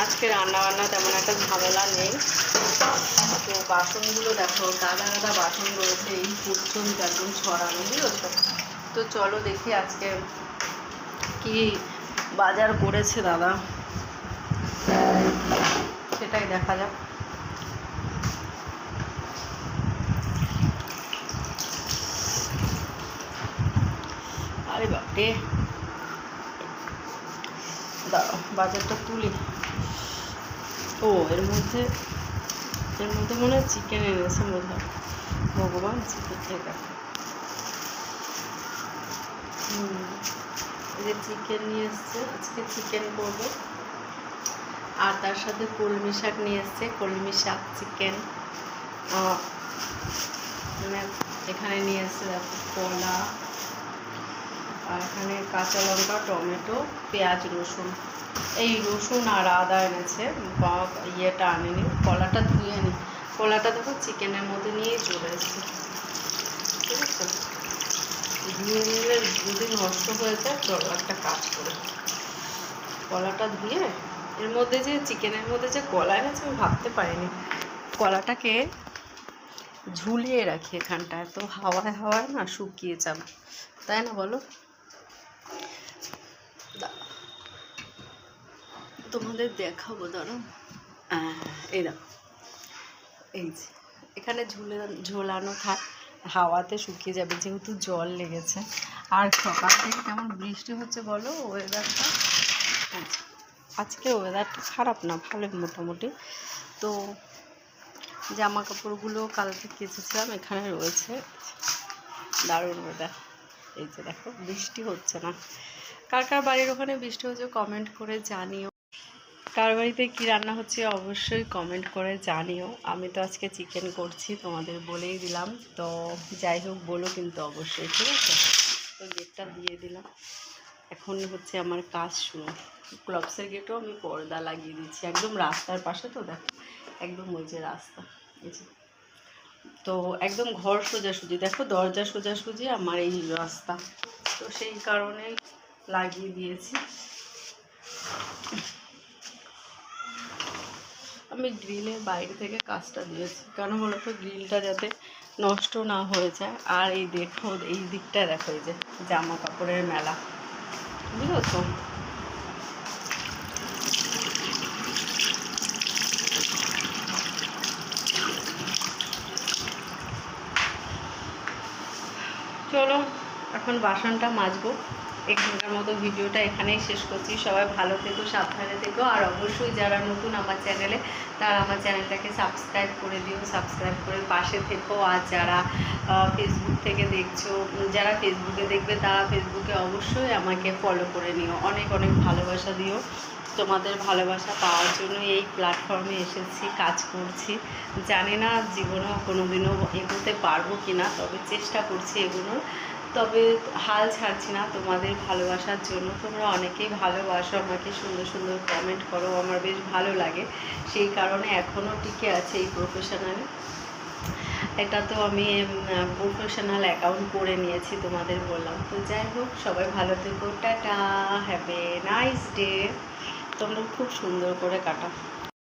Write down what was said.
আজকে রান্নাবান্না তেমন একটা ঝামেলা নেই। তো বাসনগুলো দেখো, গাদা গাদা বাসন রয়েছে এই পর্যন্ত একদম ছড়ানো, বুঝেছো? তো চলো দেখি আজকে কি বাজার করেছে দাদা, সেটাই দেখা যাক। আরে বাপরে, দাঁড়াও বাজারটা তুলি। ও এর মধ্যে মনে হয় চিকেন এনেছে মনে হয়। ভগবান, চিকেন দেখা। এই যে চিকেন নিয়ে এসছে, আজকে চিকেন করবো। আর তার সাথে কলমি শাক নিয়ে এসছে, কলমি শাক চিকেন। মানে এখানে নিয়ে এসছে দেখো কলা, আর এখানে কাঁচা লঙ্কা, টমেটো, পেঁয়াজ, রসুন। এই রসুন আর আদা এনেছে, ইয়েটা আনেনি, কলাটা ধুয়ে নি। কলাটা দেখো চিকেনের মধ্যে নিয়েই চলে এসছে, ঠিক আছে? ধুয়ে নিলে যদি নষ্ট হয়ে যায়, চলো একটা কাজ করে কলাটা ধুয়ে, এর মধ্যে যে চিকেনের মধ্যে যে কলা এনেছে আমি ভাবতে পারিনি। কলাটাকে ঝুলিয়ে রাখি এখানটায়, তো হাওয়ায় হাওয়ায় না শুকিয়ে যাবে, তাই না বলো? তোমাদের দেখাবো, দাঁড়াও। এই দেখো, এই যে এখানে ঝোলানো থাক, হাওয়াতে শুকিয়ে যাবে, যেহেতু জল লেগেছে। আর সকাল থেকে কেমন বৃষ্টি হচ্ছে বলো, ওয়েদারটা। আজকে ওয়েদারটা খারাপ না, ভালোই মোটামুটি। তো জামা কাপড়গুলো কালকে কেচেছিলাম, এখানে রয়েছে। দারুণ ওয়েদার। এই যে দেখো, বৃষ্টি হচ্ছে না। কার কার বাড়ির ওখানে বৃষ্টি হচ্ছে কমেন্ট করে জানিও। কার বাড়িতে কী রান্না হচ্ছে অবশ্যই কমেন্ট করে জানিও। আমি তো আজকে চিকেন করছি, তোমাদের বলেই দিলাম। তো যাই হোক, বলো কিন্তু অবশ্যই, ঠিক আছে? তো গেটটা দিয়ে দিলাম, এখন হচ্ছে আমার কাজ শুরু। ক্লবসের গেটও আমি পর্দা লাগিয়ে দিচ্ছি, একদম রাস্তার পাশে, তো দেখো একদম ওই যে রাস্তা, এই যে। তো একদম ঘর সোজাসুজি, দেখো দরজা সোজাসুজি আমার এই রাস্তা, তো সেই কারণেই লাগিয়ে দিয়েছি। আমি গ্রিলের বাইরে থেকে কাজটা দিয়েছি, কারণ হলো তো গ্রিলটা যাতে নষ্ট না হয়ে যায়। আর এই দেখো, এই দিকটা দেখো, এই যে জামা কাপড়ের মেলা, বুঝেছো? চলো এখন বাসনটা মাজবো। এখানকার মতো ভিডিওটা এখানেই শেষ করছি। সবাই ভালো থেকো, সাবধানে থেকো। আর অবশ্যই যারা নতুন আমার চ্যানেলে, তারা আমার চ্যানেলটাকে সাবস্ক্রাইব করে দিও, সাবস্ক্রাইব করে পাশে থেকো। আর যারা ফেসবুক থেকে দেখছো, যারা ফেসবুকে দেখবে, তারা ফেসবুকে অবশ্যই আমাকে ফলো করে নিও। অনেক অনেক ভালোবাসা দিও। তোমাদের ভালোবাসা পাওয়ার জন্য এই প্ল্যাটফর্মে এসেছি, কাজ করছি। জানি না জীবনেও কোনো দিনও এগোতে পারবো কি না, তবে চেষ্টা করছি এগোনোর। তবে হাল ছাড়ছি না তোমাদের ভালোবাসার জন্য। তোমরা অনেকেই ভালোবাসো আমাকে, সুন্দর সুন্দর কমেন্ট করো, আমার বেশ ভালো লাগে। সেই কারণে এখনও টিকে আছে এই প্রফেশনালে। এটা তো আমি প্রফেশনাল অ্যাকাউন্ট করে নিয়েছি, তোমাদের বললাম। তো যাই হোক, সবাই ভালো থেকো, tata, have a nice day. তোমরা খুব সুন্দর করে কাটাও।